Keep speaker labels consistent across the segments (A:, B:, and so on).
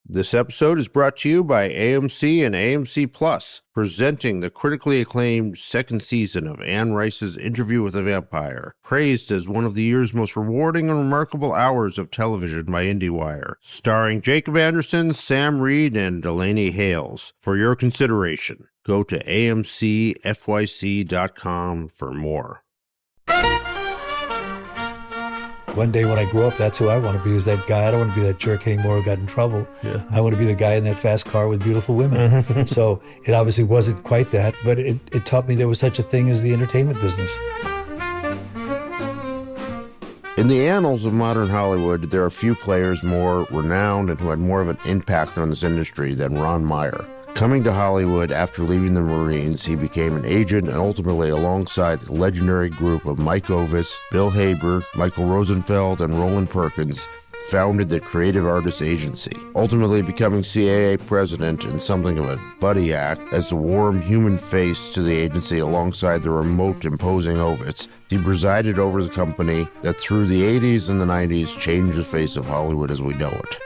A: This episode is brought to you by AMC and AMC Plus, presenting the critically acclaimed second season of Anne Rice's Interview with a Vampire, praised as one of the year's most rewarding and remarkable hours of television by IndieWire, starring Jacob Anderson, Sam Reed, and Delaney Hales. For your consideration, go to amcfyc.com for more.
B: One day when I grow up, that's who I want to be, is that guy. I don't want to be that jerk anymore who got in trouble. Yeah. I want to be the guy in that fast car with beautiful women. So it obviously wasn't quite that, but it taught me there was such a thing as the entertainment business.
A: In the annals of modern Hollywood, there are few players more renowned and who had more of an impact on this industry than Ron Meyer. Coming to Hollywood after leaving the Marines, he became an agent and ultimately, alongside the legendary group of Mike Ovis, Bill Haber, Michael Rosenfeld, and Roland Perkins, founded the Creative Artists Agency, ultimately becoming CAA president and something of a buddy act as the warm human face to the agency alongside the remote, imposing Ovitz. He presided over the company that through the 80s and the 90s changed the face of Hollywood as we know it.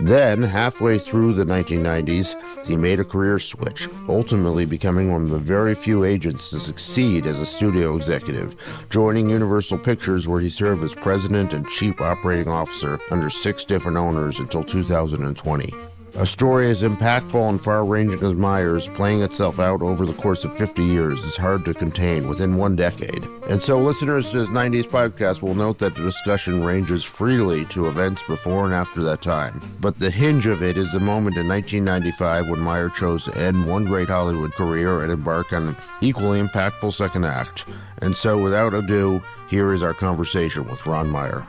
A: Then, halfway through the 1990s, he made a career switch, ultimately becoming one of the very few agents to succeed as a studio executive, joining Universal Pictures, where he served as president and chief operating officer under 6 different owners until 2020. A story as impactful and far-ranging as Meyer's, playing itself out over the course of 50 years, is hard to contain within one decade. And so listeners to this 90s podcast will note that the discussion ranges freely to events before and after that time. But the hinge of it is the moment in 1995 when Meyer chose to end one great Hollywood career and embark on an equally impactful second act. And so without ado, here is our conversation with Ron Meyer.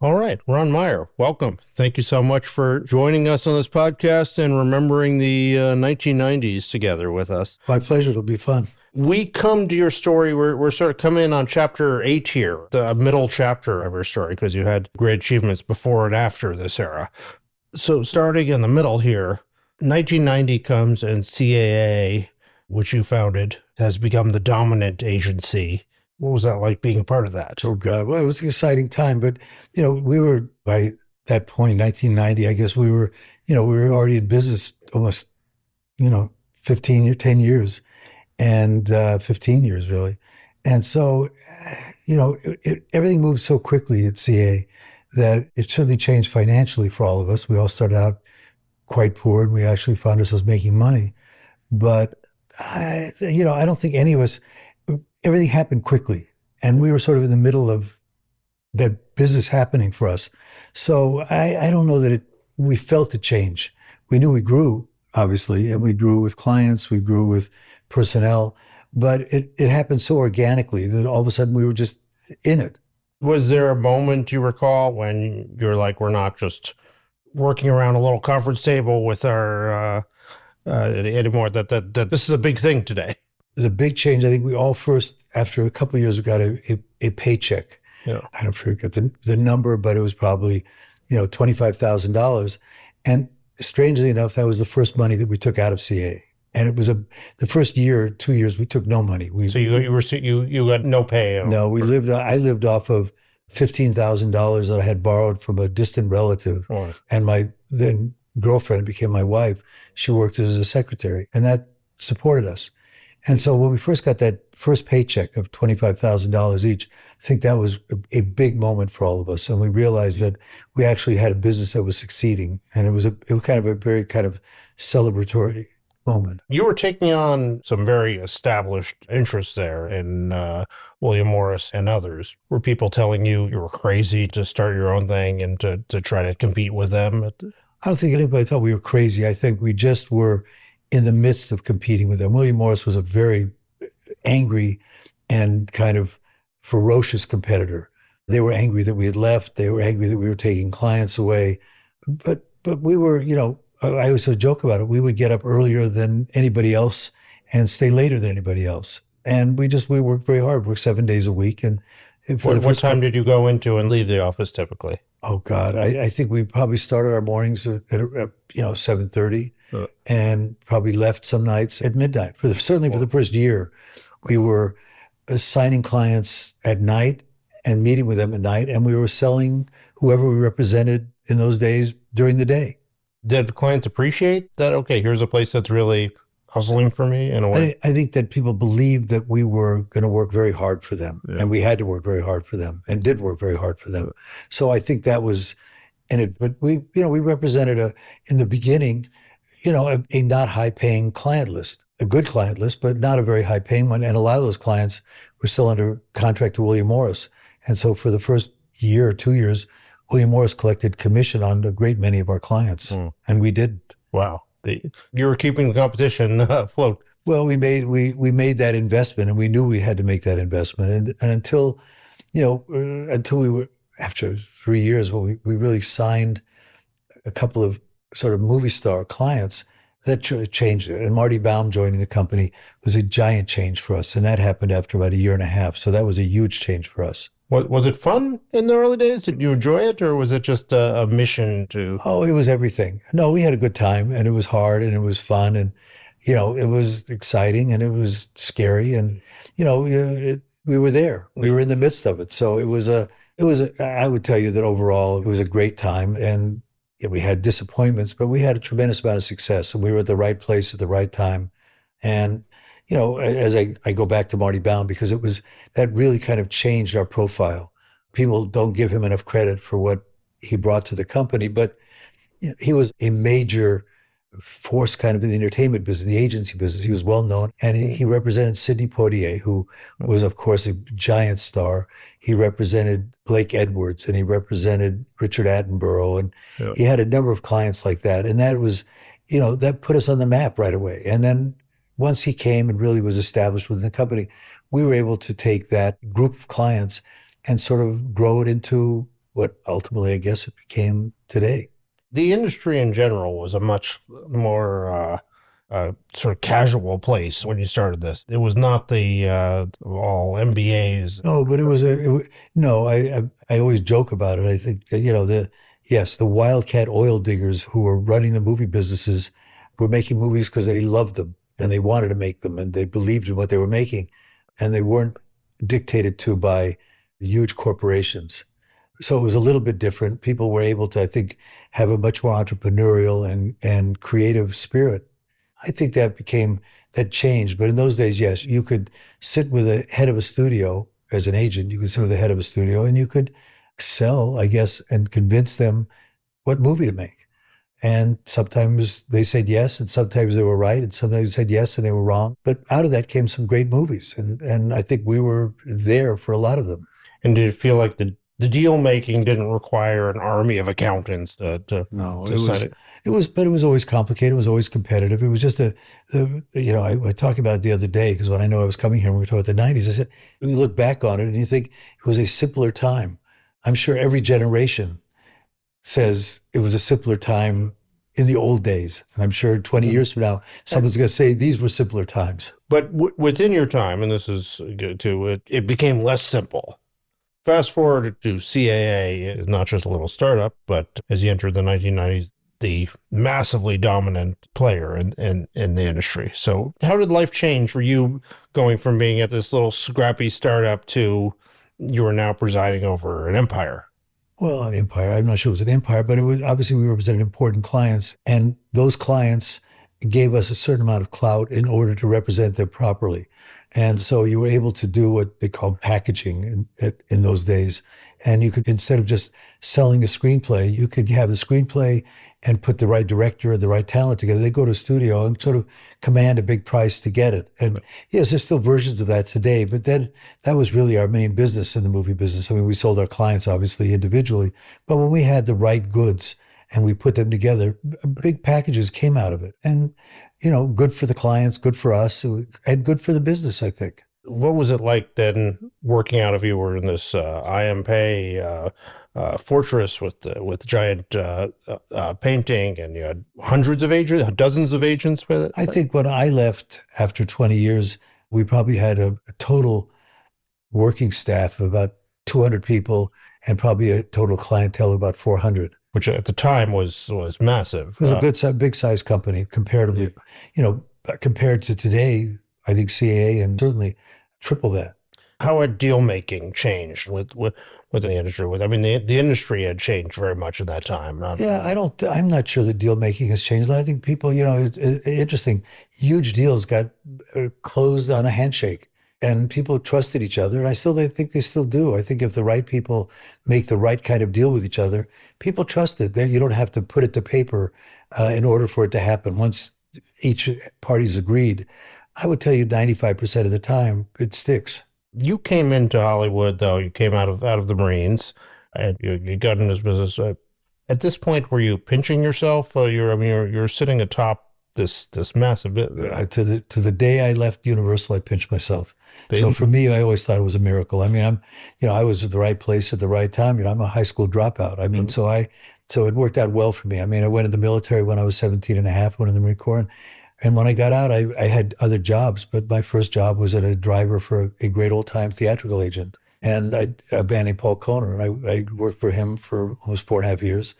A: All right, Ron Meyer, welcome. Thank you so much for joining us on this podcast and remembering the 1990s together with us.
B: My pleasure. It'll be fun.
A: We come to your story, we're sort of coming in on chapter 8 here, the middle chapter of your story, because you had great achievements before and after this era. So starting in the middle here, 1990 comes and CAA, which you founded, has become the dominant agency. What was that like being a part of that?
B: Oh, God. Well, it was an exciting time. But, we were, by that point, 1990, I guess we were already in business almost, 10 years and 15 years, really. And so, everything moved so quickly at CA that it certainly changed financially for all of us. We all started out quite poor and we actually found ourselves making money. But, I don't think any of us... Everything happened quickly, and we were sort of in the middle of that business happening for us. So I don't know that we felt the change. We knew we grew, obviously, and we grew with clients, we grew with personnel, but it happened so organically that all of a sudden we were just in it.
A: Was there a moment you recall when you were like, we're not just working around a little conference table with our anymore, that this is a big thing today?
B: The big change, I think we all first, after a couple of years, we got a paycheck. Yeah. I don't forget the number, but it was probably, $25,000. And strangely enough, that was the first money that we took out of CA. And it was the first year, 2 years, we took no money.
A: So you got no pay?
B: No, I lived off of $15,000 that I had borrowed from a distant relative. Oh. And my then girlfriend became my wife. She worked as a secretary, and that supported us. And so when we first got that first paycheck of $25,000 each, I think that was a big moment for all of us. And we realized that we actually had a business that was succeeding. And it was kind of a very kind of celebratory moment.
A: You were taking on some very established interests there in William Morris and others. Were people telling you were crazy to start your own thing and to try to compete with them?
B: I don't think anybody thought we were crazy. I think we just were in the midst of competing with them. William Morris was a very angry and kind of ferocious competitor. They were angry that we had left. They were angry that we were taking clients away. But we were, I always sort of joke about it. We would get up earlier than anybody else and stay later than anybody else. And we worked very hard, worked 7 days a week. And
A: what time did you go into and leave the office typically?
B: Oh, God. I think we probably started our mornings at 7:30 and probably left some nights at midnight. Certainly for the first year, we were signing clients at night and meeting with them at night. And we were selling whoever we represented in those days during the day.
C: Did clients appreciate that? Okay, here's a place that's really hustling for me in a way.
B: I think that people believed that we were going to work very hard for them,
C: Yeah.
B: and we had to work very hard for them, and did work very hard for them. So I think that was in it. But we represented in the beginning, a not high paying client list, a good client list, but not a very high paying one. And a lot of those clients were still under contract to William Morris. And so for the first year or 2 years, William Morris collected commission on a great many of our clients, and we didn't.
C: Wow. You were keeping the competition afloat.
B: Well, we made that investment, and we knew we had to make that investment. And until we were, after 3 years, when we really signed a couple of sort of movie star clients, that changed it. And Marty Baum joining the company was a giant change for us. And that happened after about a year and a half. So that was a huge change for us.
C: Was it fun in the early days? Did you enjoy it, or was it just a mission to?
B: Oh, it was everything. No, we had a good time, and it was hard, and it was fun, and it was exciting, and it was scary, and we were there. We were in the midst of it. So I would tell you that overall it was a great time, and we had disappointments, but we had a tremendous amount of success, and we were at the right place at the right time. And as I go back to Marty Baum, because that really kind of changed our profile. People don't give him enough credit for what he brought to the company, but he was a major force kind of in the entertainment business, the agency business. He was well known, and he represented Sidney Poitier, who was, of course, a giant star. He represented Blake Edwards, and he represented Richard Attenborough, and he had a number of clients like that. And that was, that put us on the map right away. And then once he came and really was established within the company, we were able to take that group of clients and sort of grow it into what ultimately, I guess, it became today.
C: The industry in general was a much more sort of casual place when you started this. It was not the all MBAs.
B: No, but no. I always joke about it. I think the wildcat oil diggers who were running the movie businesses were making movies because they loved them and they wanted to make them and they believed in what they were making, and they weren't dictated to by huge corporations. So it was a little bit different. People were able to, I think, have a much more entrepreneurial and creative spirit. I think that changed. But in those days, yes, you could sit with the head of a studio as an agent. You could sit with the head of a studio and you could sell, I guess, and convince them what movie to make. And sometimes they said yes, and sometimes they were right, and sometimes they said yes and they were wrong. But out of that came some great movies. And I think we were there for a lot of them.
C: And did it feel like the deal making didn't require an army of accountants to
B: no,
C: decide it?
B: But it was always complicated. It was always competitive. It was just I talked about it the other day, because when I know I was coming here and we were talking about the 90s, I said, you look back on it and you think it was a simpler time. I'm sure every generation says it was a simpler time in the old days. And I'm sure 20 years from now, someone's going to say these were simpler times.
C: But within your time, and this is good too, it became less simple. Fast forward to CAA, is not just a little startup, but as you entered the 1990s, the massively dominant player in the industry. So how did life change for you going from being at this little scrappy startup to you are now presiding over an empire?
B: Well, an empire, I'm not sure it was an empire, but it was obviously we represented important clients, and those clients gave us a certain amount of clout in order to represent them properly. And so you were able to do what they called packaging in those days. And you could, instead of just selling a screenplay, you could have the screenplay and put the right director and the right talent together. They go to a studio and sort of command a big price to get it. And yes, there's still versions of that today, but then that was really our main business in the movie business. I mean, we sold our clients obviously individually, but when we had the right goods and we put them together, big packages came out of it. And, good for the clients, good for us, and good for the business, I think.
C: What was it like then working out of you were in this IMPay fortress with giant painting, and you had hundreds of agents, dozens of agents with it?
B: I think when I left after 20 years, we probably had a total working staff of about 200 people and probably a total clientele of about 400.
C: Which at the time was massive.
B: It was a big size company comparatively, compared to today. I think CAA and certainly triple that.
C: How had deal making changed within the industry? I mean, the industry had changed very much at that time.
B: Yeah, I'm not sure the deal making has changed. I think people, interesting, huge deals got closed on a handshake and people trusted each other. And I think they still do. I think if the right people make the right kind of deal with each other, people trust it. You don't have to put it to paper in order for it to happen. Once each party's agreed, I would tell you 95% of the time it sticks.
C: You came into Hollywood, though. You came out of the Marines, and you got into this business. At this point, were you pinching yourself? You're sitting atop this massive bit.
B: To the day I left Universal, I pinched myself. So for me, I always thought it was a miracle. I mean, I was at the right place at the right time. I'm a high school dropout. I mean, so it worked out well for me. I mean, I went in the military when I was 17 and a half, went in the Marine Corps. And when I got out, I had other jobs, but my first job was as a driver for a great old time theatrical agent. And a man named Paul Kohner. And I worked for him for almost 4.5 years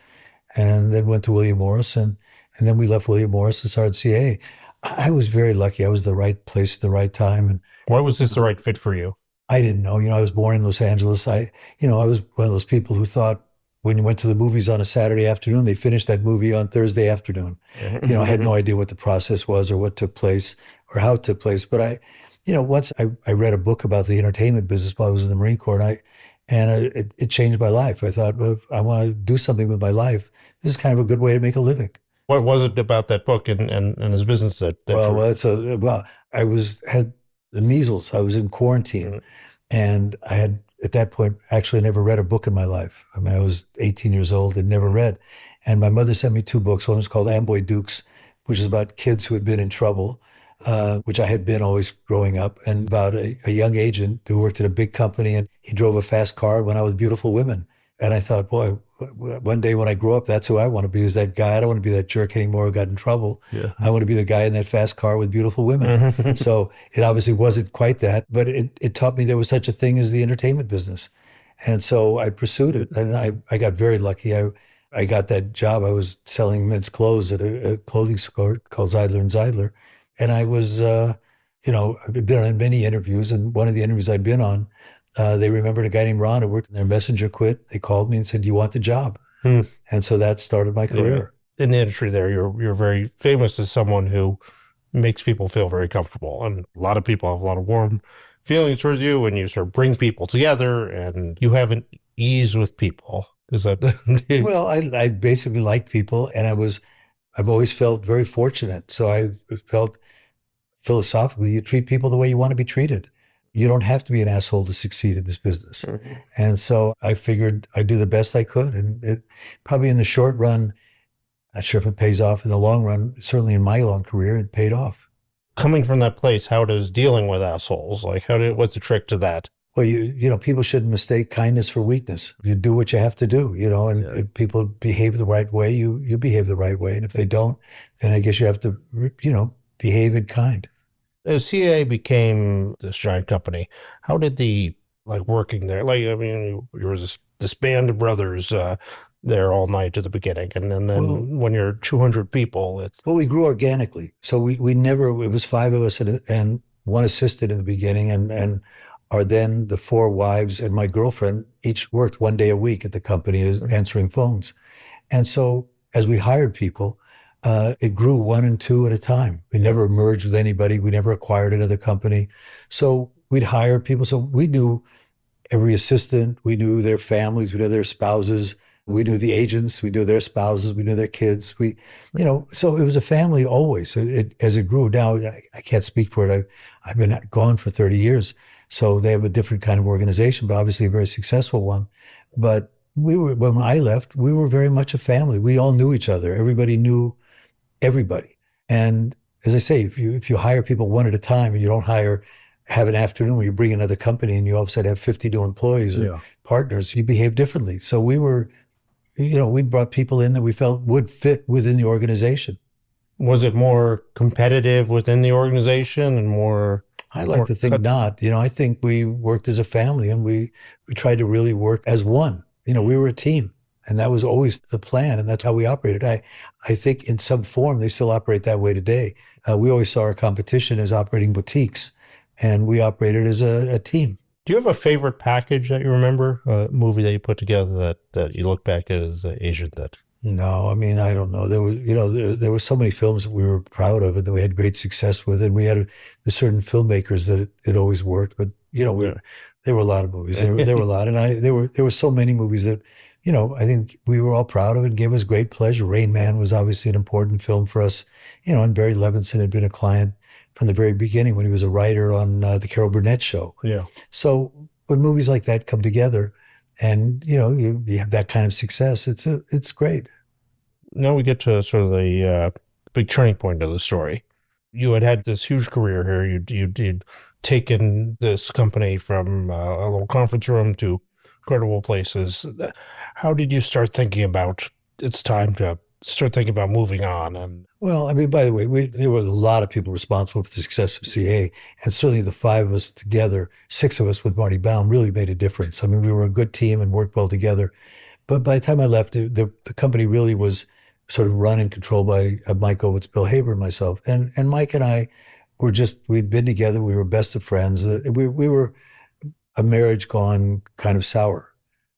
B: and then went to William Morris. And then we left William Morris and started CA. I was very lucky. I was the right place at the right time. And
C: why was this the right fit for you?
B: I didn't know. I was born in Los Angeles. I was one of those people who thought when you went to the movies on a Saturday afternoon, they finished that movie on Thursday afternoon. I had no idea what the process was or what took place or how it took place. But once I read a book about the entertainment business while I was in the Marine Corps, and it changed my life. I thought, well, if I want to do something with my life, this is kind of a good way to make a living.
C: What was it about that book and this business that
B: I had the measles. I was in quarantine, and I had at that point actually never read a book in my life. I mean, I was 18 years old and never read. And my mother sent me 2 books. One was called Amboy Dukes, which is about kids who had been in trouble, which I had been always growing up, and about a young agent who worked at a big company, and he drove a fast car and went out with beautiful women. And I thought, boy, one day when I grow up, that's who I want to be, is that guy. I don't want to be that jerk anymore who got in trouble.
C: Yeah.
B: I want to be the guy in that fast car with beautiful women. So it obviously wasn't quite that, but it taught me there was such a thing as the entertainment business. And so I pursued it, and I got very lucky. I got that job. I was selling men's clothes at a clothing store called Zeidler and Zeidler. And I was, I've been on many interviews, and one of the interviews I'd been on, they remembered a guy named Ron who worked in their messenger quit. They called me and said, "Do you want the job?" And so that started my career.
C: In the industry there, you're very famous as someone who makes people feel very comfortable. And a lot of people have a lot of warm feelings towards you, and you sort of bring people together, and you have an ease with people. Is that?
B: Well, I basically like people, and I've always felt very fortunate. So I felt philosophically, you treat people the way you want to be treated. You don't have to be an asshole to succeed in this business. Mm-hmm. And so I figured I'd do the best I could. And it probably in the short run, not sure if it pays off. In the long run, certainly in my long career, it paid off.
C: Coming from that place, how does dealing with assholes, what's the trick to that?
B: Well, people shouldn't mistake kindness for weakness. You do what you have to do, and if people behave the right way, you behave the right way. And if they don't, then I guess you have to, behave in kind.
C: As CAA became this giant company, how did working there, you were this band of brothers there all night at the beginning, and then when you're 200 people,
B: we grew organically. So we never, it was 5 of us and one assistant in the beginning, and then the 4 wives and my girlfriend each worked 1 day a week at the company as answering phones. And so as we hired people, it grew 1 and 2 at a time. We never merged with anybody. We never acquired another company. So we'd hire people. So we knew every assistant. We knew their families. We knew their spouses. We knew the agents. We knew their spouses. We knew their kids. So it was a family always. So as it grew. Now, I can't speak for it. I've been gone for 30 years. So they have a different kind of organization, but obviously a very successful one. But when I left, we were very much a family. We all knew each other. Everybody knew everybody. And as I say, if you hire people one at a time and you don't have an afternoon where you bring another company and you all of a sudden have 50 new employees or partners, you behave differently. So we brought people in that we felt would fit within the organization.
C: Was it more competitive within the organization and more?
B: I like to think not. I think we worked as a family, and we tried to really work as one. We were a team. And that was always the plan, and that's how we operated. I think in some form they still operate that way today. We always saw our competition as operating boutiques, and we operated as a team.
C: Do you have a favorite package that you remember, a movie that you put together that you look back at as an agent that?
B: No, I mean, I don't know. There was, there were so many films that we were proud of and that we had great success with. And we had the certain filmmakers that it always worked. But, there were a lot of movies. There were a lot. And there were so many movies that, I think we were all proud of and gave us great pleasure. Rain Man was obviously an important film for us, and Barry Levinson had been a client from the very beginning when he was a writer on the Carol Burnett show.
C: Yeah.
B: So when movies like that come together and, you have that kind of success, it's great.
C: Now we get to sort of the big turning point of the story. You had this huge career here. You'd taken this company from a little conference room to incredible places. How did you start thinking about it's time to start thinking about moving on? And
B: well, I mean, by the way, there were a lot of people responsible for the success of CA, and certainly the five of us together, six of us with Marty Baum, really made a difference. I mean, we were a good team and worked well together. But by the time I left, the company really was sort of run and controlled by Mike Ovitz, Bill Haber, and myself. And Mike and I we'd been together. We were best of friends. We were a marriage gone kind of sour.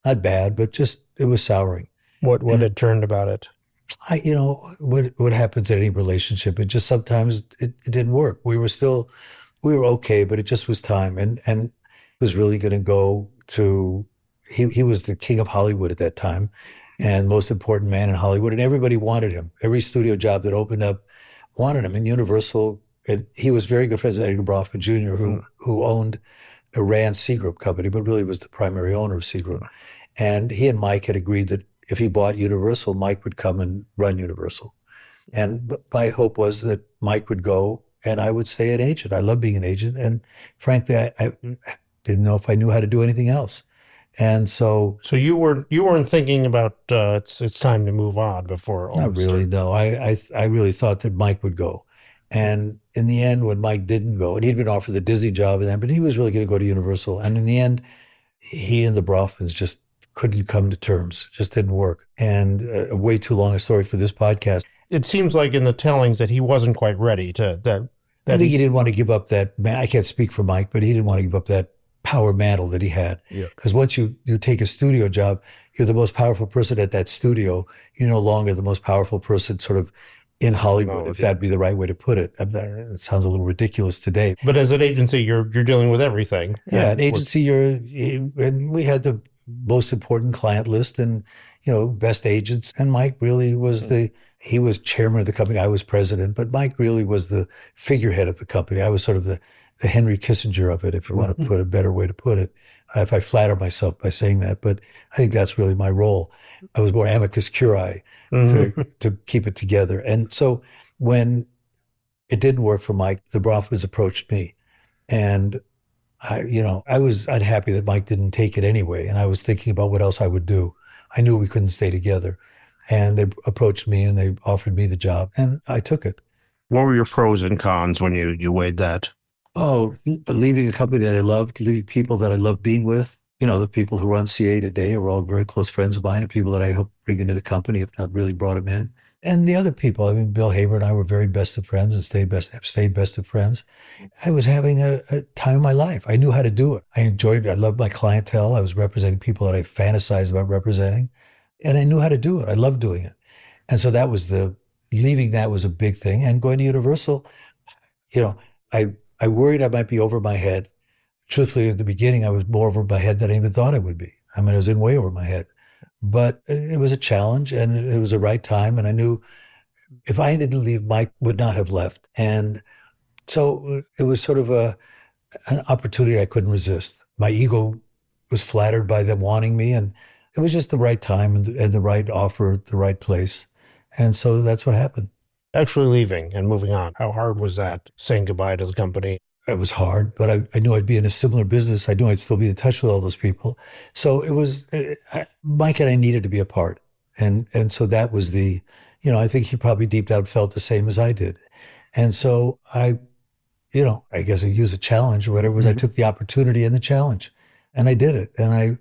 B: Not bad, but just it was souring.
C: what had turned about it?
B: What happens in any relationship? It just sometimes it didn't work. We were okay, but it just was time. And it was really going to go to, he was the king of Hollywood at that time and most important man in Hollywood. And everybody wanted him. Every studio job that opened up wanted him. And Universal, and he was very good friends with Edgar Bronfman Jr., who owned a ran C Group company, but really was the primary owner of C Group. And he and Mike had agreed that if he bought Universal, Mike would come and run Universal. And my hope was that Mike would go and I would stay an agent. I love being an agent. And frankly, I didn't know if I knew how to do anything else. And so
C: you weren't thinking about it's time to move on before all
B: not really, no. I really thought that Mike would go. And in the end, when Mike didn't go, and he'd been offered the Disney job and then, but he was really going to go to Universal. And in the end, he and the Brofmans just couldn't come to terms. Just didn't work. And way too long a story for this podcast.
C: It seems like in the tellings that he wasn't quite ready to that.
B: I think he didn't want to give up that. I can't speak for Mike, but he didn't want to give up that power mantle that he had. Because once you take a studio job, you're the most powerful person at that studio. You're no longer the most powerful person sort of in Hollywood, if that'd be the right way to put it. It sounds a little ridiculous today.
C: But as an agency, you're dealing with everything.
B: Yeah, an agency, and we had the most important client list and, best agents. And Mike really was he was chairman of the company. I was president, but Mike really was the figurehead of the company. I was sort of the Henry Kissinger of it, if you want to put a better way to put it. If I flatter myself by saying that, but I think that's really my role. I was more amicus curiae to keep it together. And so when it didn't work for Mike, the Brofmans approached me, and I was unhappy that Mike didn't take it anyway. And I was thinking about what else I would do. I knew we couldn't stay together, and they approached me and they offered me the job, and I took it.
C: What were your pros and cons when you weighed that?
B: Oh, leaving a company that I loved, leaving people that I loved being with. The people who run CA today are all very close friends of mine and people that I hope bring into the company, if not really brought them in. And the other people, I mean, Bill Haber and I were very best of friends and have stayed best of friends. I was having a time of my life. I knew how to do it. I enjoyed it. I loved my clientele. I was representing people that I fantasized about representing. And I knew how to do it. I loved doing it. And so leaving that was a big thing. And going to Universal, I worried I might be over my head. Truthfully, at the beginning, I was more over my head than I even thought I would be. I mean, I was in way over my head. But it was a challenge, and it was the right time. And I knew if I didn't leave, Mike would not have left. And so it was sort of an opportunity I couldn't resist. My ego was flattered by them wanting me, and it was just the right time and the right offer at the right place. And so that's what happened.
C: Actually leaving and moving on, how hard was that, saying goodbye to the company?
B: It was hard, but I knew I'd be in a similar business. I knew I'd still be in touch with all those people. So it was, Mike and I needed to be apart. And so that was I think he probably deep down felt the same as I did. And so I guess I used a challenge or whatever it was. I took the opportunity and the challenge, and I did it. And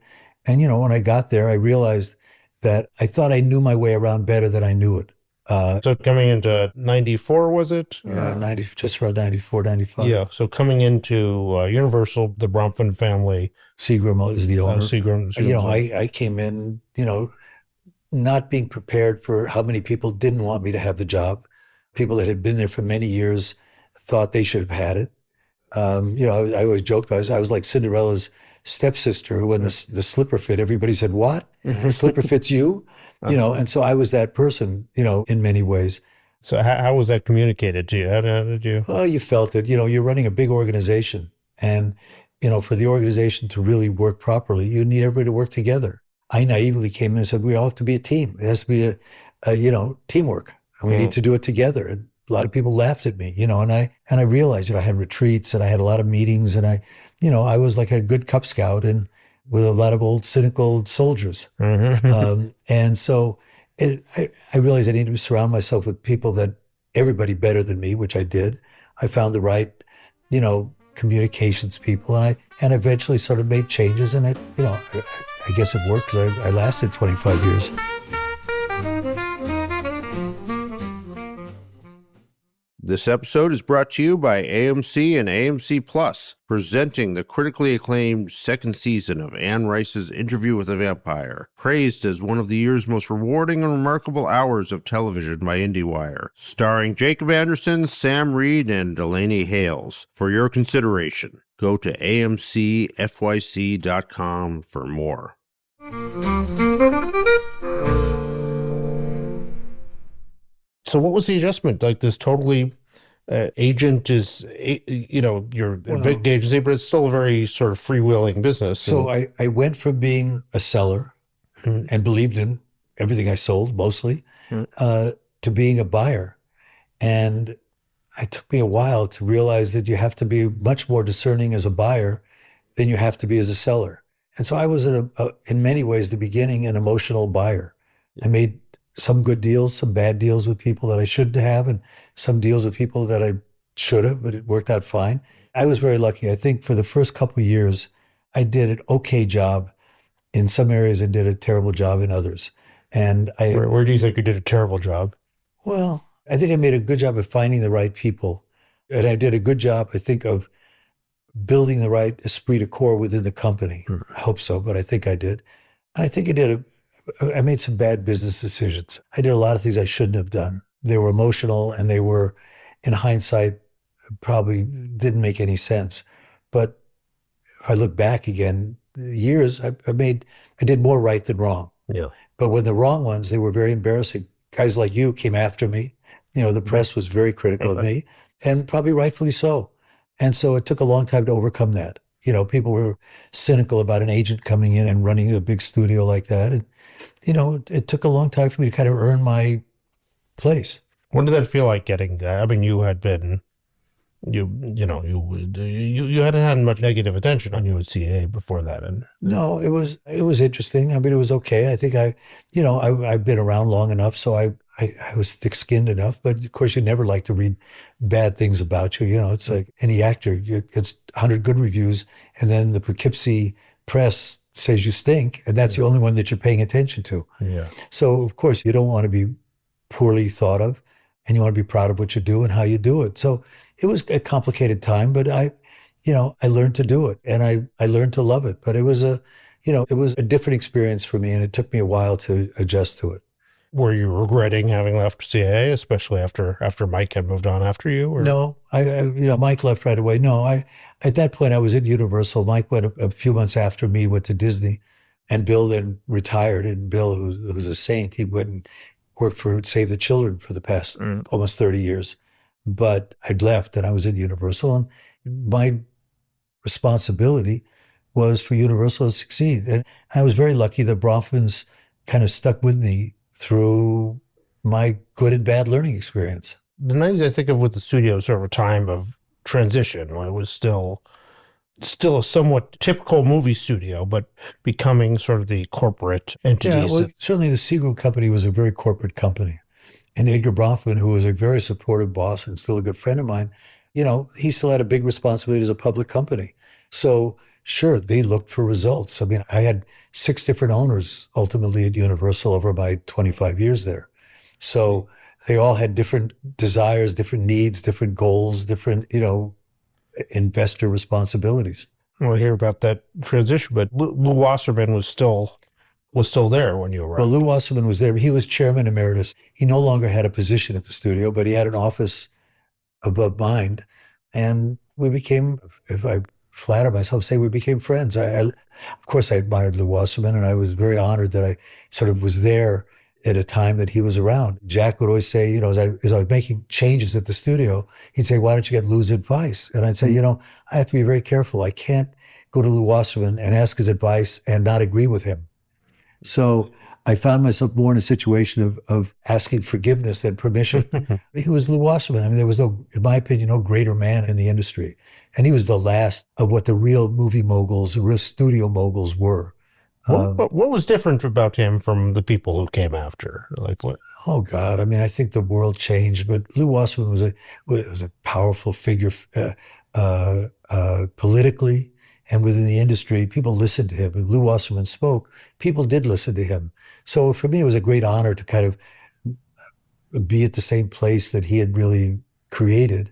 B: when I got there, I realized that I thought I knew my way around better than I knew it.
C: So coming into 94, was it?
B: 90, just around 94, 95.
C: Yeah. So coming into Universal, the Bronfman family.
B: Seagram is the owner.
C: Seagram.
B: I came in, not being prepared for how many people didn't want me to have the job. People that had been there for many years thought they should have had it. I always joked, I was like Cinderella's stepsister who, when the slipper fit, everybody said, "What? The slipper fits you?" And so I was that person, in many ways.
C: So how was that communicated to you? How did you?
B: Well, you felt it. You're running a big organization, and for the organization to really work properly, you need everybody to work together. I naively came in and said, we all have to be a team. It has to be a teamwork, and we need to do it together. And a lot of people laughed at me, and I realized, I had retreats and I had a lot of meetings, and I was like a good Cub Scout and with a lot of old cynical soldiers. And so I realized I needed to surround myself with people that everybody better than me, which I did. I found the right, communications people, and eventually sort of made changes, and I guess it worked because I lasted 25 years.
A: This episode is brought to you by AMC and AMC Plus, presenting the critically acclaimed second season of Anne Rice's Interview with a Vampire, praised as one of the year's most rewarding and remarkable hours of television by IndieWire, starring Jacob Anderson, Sam Reed, and Delaney Hales. For your consideration, go to amcfyc.com for more.
C: So what was the adjustment? Like this totally agent is, you're a big agency, but it's still a very sort of freewheeling business.
B: So I went from being a seller and believed in everything I sold mostly to being a buyer. And it took me a while to realize that you have to be much more discerning as a buyer than you have to be as a seller. And so I was in many ways, the beginning, an emotional buyer. I made some good deals, some bad deals with people that I shouldn't have, and some deals with people that I should have, but it worked out fine. I was very lucky. I think for the first couple of years, I did an okay job in some areas and did a terrible job in others. And
C: where do you think you did a terrible job?
B: Well, I think I made a good job of finding the right people. And I did a good job, I think, of building the right esprit de corps within the company. I hope so, but I think I did. And I think I made some bad business decisions. I did a lot of things I shouldn't have done. They were emotional, and they were, in hindsight, probably didn't make any sense. But if I look back again, years, I did more right than wrong.
C: Yeah.
B: But when the wrong ones, they were very embarrassing. Guys like you came after me. The press was very critical of me, and probably rightfully so. And so it took a long time to overcome that. People were cynical about an agent coming in and running a big studio like that. And it took a long time for me to kind of earn my place.
C: When did that feel like getting that? I mean, you had been, you hadn't had much negative attention on you at CAA before that. And
B: no, it was interesting. I mean, it was okay. I think I've been around long enough, so I was thick-skinned enough. But of course, you never like to read bad things about you. It's like any actor, gets 100 good reviews, and then the Poughkeepsie press says you stink, and that's the only one that you're paying attention to.
C: Yeah.
B: So of course you don't want to be poorly thought of, and you want to be proud of what you do and how you do it. So it was a complicated time, but I learned to do it, and I learned to love it. But it was a different experience for me, and it took me a while to adjust to it.
C: Were you regretting having left CAA, especially after Mike had moved on after you? Or?
B: No, Mike left right away. No, at that point I was at Universal. Mike went a few months after me, went to Disney, and Bill then retired. And Bill, who was a saint, he went and worked for Save the Children for the past almost 30 years. But I'd left, and I was at Universal, and my responsibility was for Universal to succeed. And I was very lucky that Bronfman's kind of stuck with me through my good and bad learning experience.
C: The 90s, I think of with the studio, sort of a time of transition when it was still a somewhat typical movie studio, but becoming sort of the corporate entities.
B: Yeah, well, certainly the Seagram Company was a very corporate company. And Edgar Bronfman, who was a very supportive boss and still a good friend of mine, he still had a big responsibility as a public company. So sure, they looked for results. I mean, I had 6 different owners ultimately at Universal over my 25 years there. So they all had different desires, different needs, different goals, different, investor responsibilities.
C: I want to hear about that transition, but Lou Wasserman was still there when you
B: Well, Lou
C: arrived.
B: Wasserman was there. He was chairman emeritus. He no longer had a position at the studio, but he had an office above mine. And we became, if I flatter myself, say we became friends. Of course, I admired Lou Wasserman, and I was very honored that I sort of was there at a time that he was around. Jack would always say, as I was making changes at the studio, he'd say, "Why don't you get Lou's advice?" And I'd say, I have to be very careful. I can't go to Lou Wasserman and ask his advice and not agree with him. So I found myself more in a situation of asking forgiveness than permission. He was Lou Wasserman. I mean, there was no, in my opinion, no greater man in the industry. And he was the last of what the real movie moguls, the real studio moguls were.
C: What was different about him from the people who came after? Like what?
B: Oh God! I mean, I think the world changed, but Lou Wasserman was a powerful figure politically and within the industry. People listened to him. When Lou Wasserman spoke, people did listen to him. So for me, it was a great honor to kind of be at the same place that he had really created.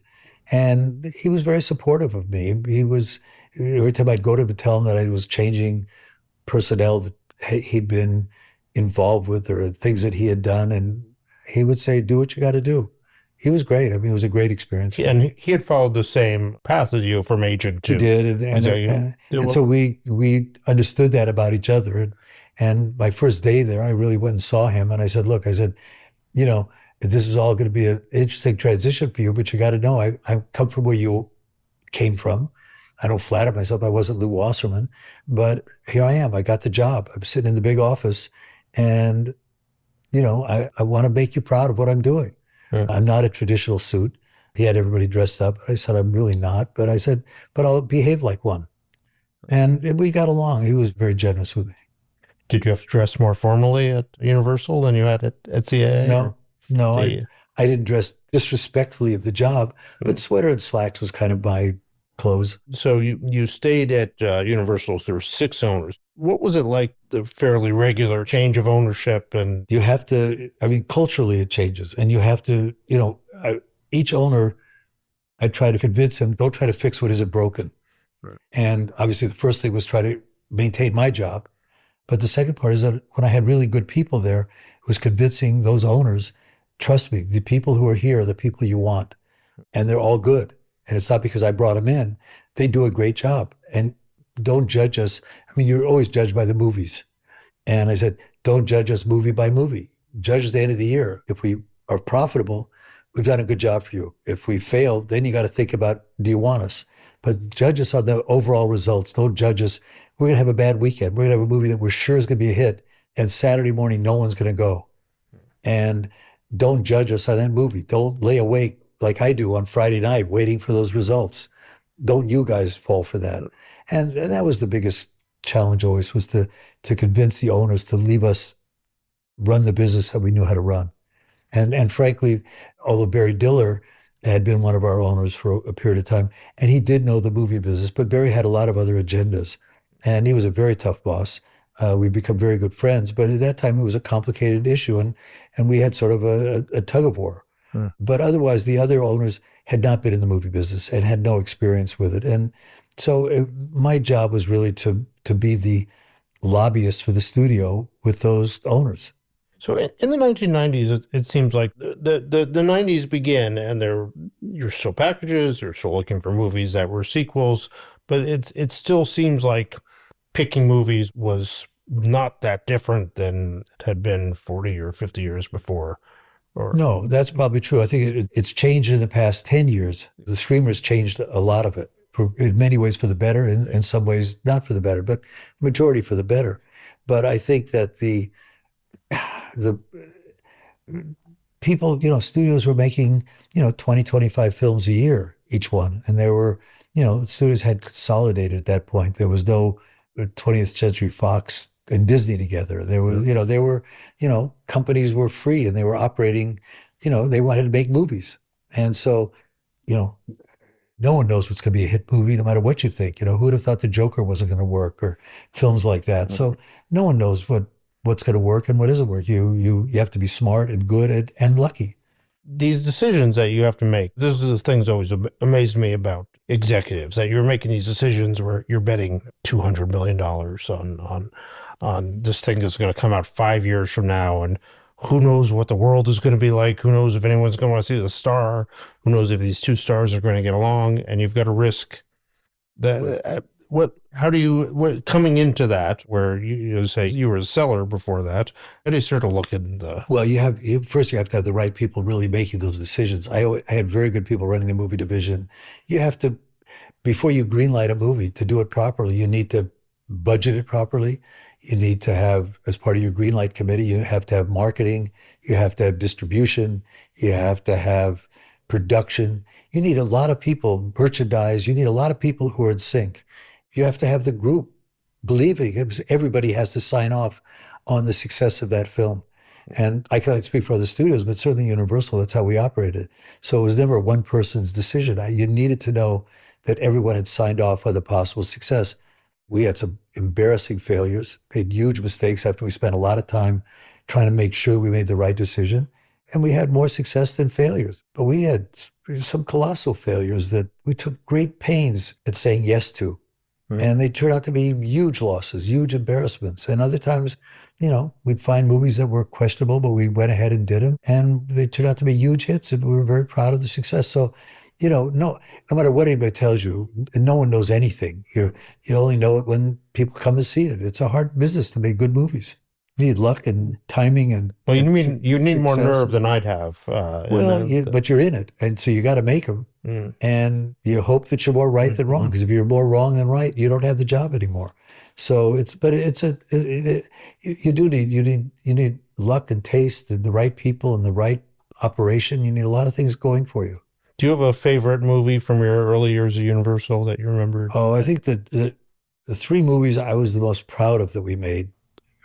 B: And he was very supportive of me. He was, every time I'd go to him and tell him that I was changing personnel that he'd been involved with or things that he had done, and he would say, "Do what you got to do." He was great. I mean, it was a great experience.
C: And he had followed the same path as you from aging too.
B: He did, and so we understood that about each other. And my first day there, I really went and saw him, and I said, "Look," I said, this is all going to be an interesting transition for you, but you got to know, I come from where you came from. I don't flatter myself. I wasn't Lou Wasserman, but here I am. I got the job. I'm sitting in the big office, and I want to make you proud of what I'm doing.
C: Yeah.
B: I'm not a traditional suit. He had everybody dressed up. I said, I'm really not. But I said, but I'll behave like one. And we got along. He was very generous with me.
C: Did you have to dress more formally at Universal than you had at CAA?
B: No, I didn't dress disrespectfully of the job, but sweater and slacks was kind of my clothes.
C: So you stayed at Universal through 6 owners. What was it like, the fairly regular change of ownership? And
B: you have to, I mean, culturally it changes, and you have to, each owner, I try to convince him, don't try to fix what isn't broken. Right. And obviously the first thing was try to maintain my job. But the second part is that when I had really good people there, it was convincing those owners, trust me, the people who are here are the people you want, and they're all good. And it's not because I brought them in. They do a great job. And don't judge us. I mean, you're always judged by the movies. And I said, don't judge us movie by movie. Judge at the end of the year. If we are profitable, we've done a good job for you. If we failed, then you got to think about, do you want us? But judge us on the overall results. Don't judge us. We're going to have a bad weekend. We're going to have a movie that we're sure is going to be a hit. And Saturday morning, no one's going to go. And don't judge us on that movie. Don't lay awake like I do on Friday night waiting for those results. Don't you guys fall for that. And that was the biggest challenge always, was to convince the owners to leave us run the business that we knew how to run. And frankly, although Barry Diller had been one of our owners for a period of time, and he did know the movie business, but Barry had a lot of other agendas. And he was a very tough boss. We become very good friends, but at that time it was a complicated issue, and we had sort of a tug of war. But otherwise, the other owners had not been in the movie business and had no experience with it. And so my job was really to be the lobbyist for the studio with those owners.
C: So in the 1990s, it seems like the 90s began, and you're still packages, you're still looking for movies that were sequels, but it still seems like picking movies was not that different than it had been 40 or 50 years before.
B: No, that's probably true. I think it's changed in the past 10 years. The streamers changed a lot of it, in many ways for the better, and in some ways not for the better, but majority for the better. But I think that the people, studios were making, 20, 25 films a year, each one. And there were, studios had consolidated at that point. There was no 20th Century Fox and Disney together. There were, companies were free, and they were operating, they wanted to make movies. And so, no one knows what's going to be a hit movie, no matter what you think. Who would have thought The Joker wasn't going to work, or films like that? So no one knows what's going to work and what isn't work. You have to be smart and good and lucky.
C: these decisions that you have to make. This is the things always amazed me about executives, that you're making these decisions where you're betting $200 million on this thing that's going to come out 5 years from now, and who knows what the world is going to be like? Who knows if anyone's going to want to see the star? Who knows if these two stars are going to get along? And you've got to risk that. How do you, coming into that, where you say you were a seller before that, how do you sort of look at the...
B: Well, first you have to have the right people really making those decisions. I had very good people running the movie division. You have to, before you greenlight a movie, to do it properly, you need to budget it properly. You need to have, as part of your greenlight committee, you have to have marketing, you have to have distribution, you have to have production. You need a lot of people, merchandise, you need a lot of people who are in sync. You have to have the group believing it. Everybody has to sign off on the success of that film. And I can't speak for other studios, but certainly Universal, that's how we operated. So it was never one person's decision. You needed to know that everyone had signed off on the possible success. We had some embarrassing failures, made huge mistakes after we spent a lot of time trying to make sure we made the right decision. And we had more success than failures. But we had some colossal failures that we took great pains at saying yes to. And they turned out to be huge losses, huge embarrassments. And other times, we'd find movies that were questionable, but we went ahead and did them. And they turned out to be huge hits, and we were very proud of the success. So, no matter what anybody tells you, no one knows anything. You only know it when people come to see it. It's a hard business to make good movies. You need luck and timing and
C: well, you need
B: success.
C: more nerve than I'd have.
B: But you're in it, and so you got to make them. And you hope that you're more right than wrong, because if you're more wrong than right, you don't have the job anymore. So you need luck and taste and the right people and the right operation. You need a lot of things going for you.
C: Do you have a favorite movie from your early years of Universal that you remember?
B: Oh, I think that the three movies I was the most proud of that we made,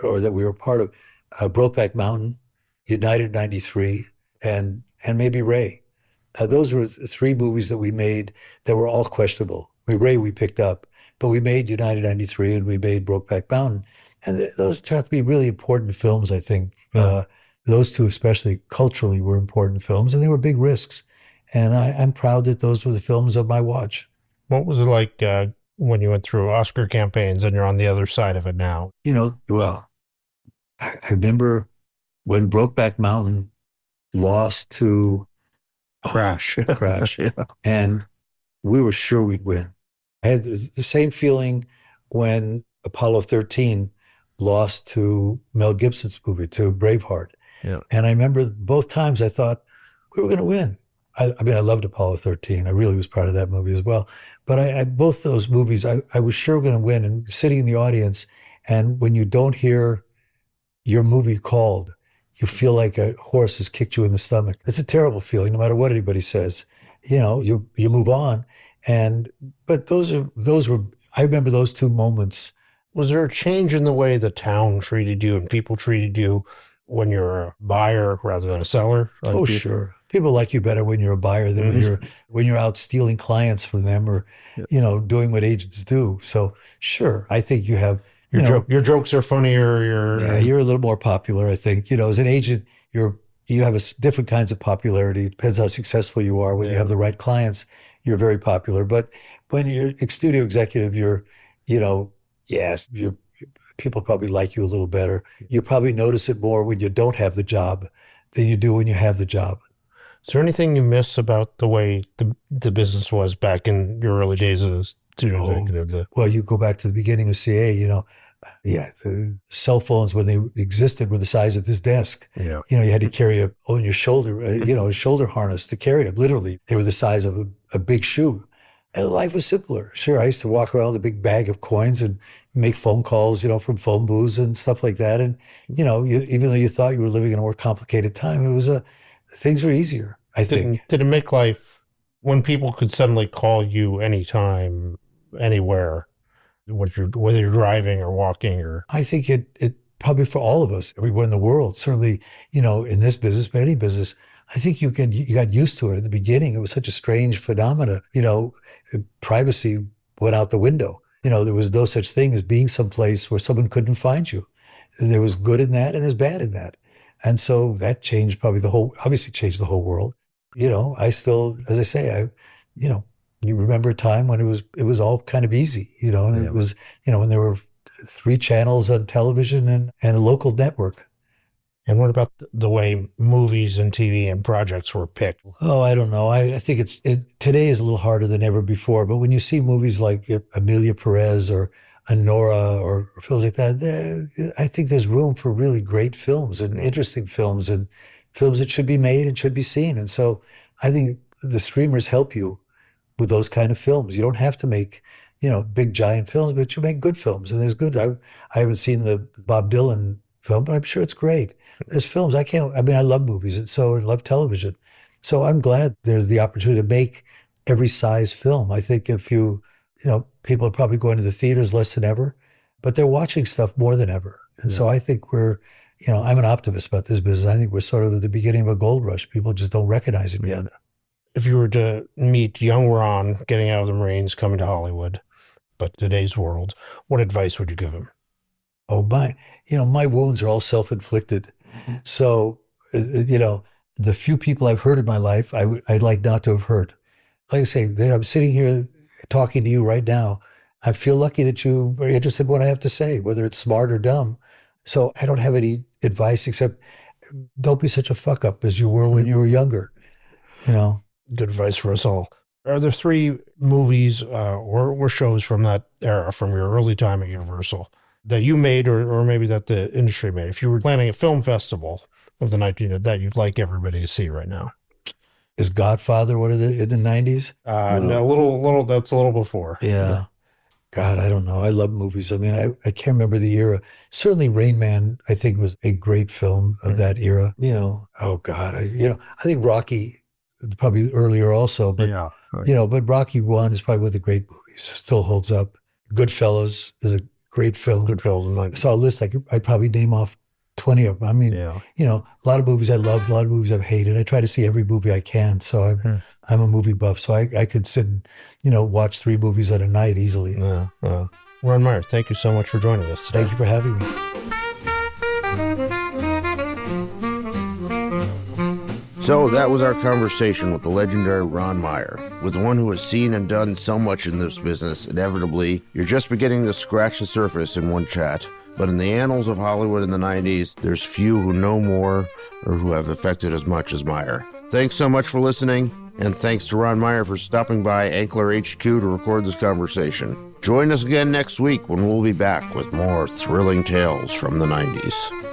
B: or that we were part of, Brokeback Mountain, United 93, and maybe Ray. Those were three movies that we made that were all questionable. Ray we picked up, but we made United 93 and we made Brokeback Mountain. And those turned out to be really important films, I think. Those two especially culturally were important films, and they were big risks. And I'm proud that those were the films of my watch.
C: What was it like when you went through Oscar campaigns and you're on the other side of it now?
B: Well, I remember when Brokeback Mountain lost to
C: Crash.
B: Yeah. And we were sure we'd win. I had the same feeling when Apollo 13 lost to Mel Gibson's movie, to Braveheart.
C: Yeah.
B: And I remember both times I thought we were going to win. I loved Apollo 13. I really was proud of that movie as well. But both those movies, I was sure going to win. And sitting in the audience, and when you don't hear your movie called, you feel like a horse has kicked you in the stomach. It's a terrible feeling, no matter what anybody says. You move on. But those were, I remember those two moments.
C: Was there a change in the way the town treated you and people treated you when you're a buyer rather than a seller?
B: Sure. People like you better when you're a buyer than when you're out stealing clients from them, or, doing what agents do. So sure, I think you have,
C: your jokes are funnier.
B: You're a little more popular, I think. As an agent, you have different kinds of popularity. It depends how successful you are. When you have the right clients, you're very popular. But when you're a studio executive, people probably like you a little better. You probably notice it more when you don't have the job than you do when you have the job.
C: Is there anything you miss about the way the business was back in your early days as a studio executive?
B: Well, you go back to the beginning of CA, the cell phones, when they existed, were the size of this desk.
C: Yeah.
B: You had to carry on your shoulder, a shoulder harness to carry it. Literally, they were the size of a big shoe. And life was simpler. Sure, I used to walk around with a big bag of coins and make phone calls, from phone booths and stuff like that. And, even though you thought you were living in a more complicated time, things were easier, I think.
C: Did it make life, when people could suddenly call you anytime, anywhere, whether you're driving or walking or...
B: I think it probably for all of us, everywhere in the world, certainly, in this business, but any business, I think you got used to it. At the beginning, it was such a strange phenomena. Privacy went out the window. There was no such thing as being someplace where someone couldn't find you. There was good in that and there's bad in that. And so that changed probably obviously changed the whole world. I still, as I say, you know, you remember a time when it was all kind of easy, and
C: Yeah.
B: it was, when there were 3 channels on television and a local network.
C: And what about the way movies and TV and projects were picked?
B: Oh, I don't know. I think today is a little harder than ever before. But when you see movies like Amelia Perez or Anora or films like that, I think there's room for really great films and interesting films and films that should be made and should be seen. And so I think the streamers help you with those kind of films. You don't have to make, big giant films, but you make good films. And there's good. I haven't seen the Bob Dylan film, but I'm sure it's great. There's films I love movies, and so I love television. So I'm glad there's the opportunity to make every size film. I think people are probably going to the theaters less than ever, but they're watching stuff more than ever. And so I think I'm an optimist about this business. I think we're sort of at the beginning of a gold rush. People just don't recognize it yet.
C: If you were to meet young Ron getting out of the Marines, coming to Hollywood, but today's world, what advice would you give him?
B: Oh, my wounds are all self-inflicted. So, the few people I've hurt in my life, I'd like not to have hurt. Like I say, I'm sitting here talking to you right now. I feel lucky that you are interested in what I have to say, whether it's smart or dumb. So I don't have any advice except don't be such a fuck up as you were when you were younger.
C: Good advice for us all. Are there 3 movies or shows from that era, from your early time at Universal, that you made or maybe that the industry made? If you were planning a film festival of the 1900s that you'd like everybody to see right now?
B: Is Godfather one of in the 90s?
C: No, that's a little before.
B: Yeah. God, I don't know. I love movies. I mean, I can't remember the era. Certainly Rain Man, I think, was a great film of that era. Oh God, I think Rocky, probably earlier also, but but Rocky 1 is probably one of the great movies. Still holds up. Goodfellas is a great film.
C: Goodfellas.
B: I saw a list. I'd probably name off 20 of them. I mean, a lot of movies I loved, a lot of movies I've hated. I try to see every movie I can. So I'm a movie buff. So I could sit and, watch 3 movies at a night easily.
C: Ron Meyer, thank you so much for joining us today.
B: Thank you for having me.
A: So that was our conversation with the legendary Ron Meyer. With one who has seen and done so much in this business, inevitably, you're just beginning to scratch the surface in one chat. But in the annals of Hollywood in the 90s, there's few who know more or who have affected as much as Meyer. Thanks so much for listening, and thanks to Ron Meyer for stopping by Ankler HQ to record this conversation. Join us again next week when we'll be back with more thrilling tales from the 90s.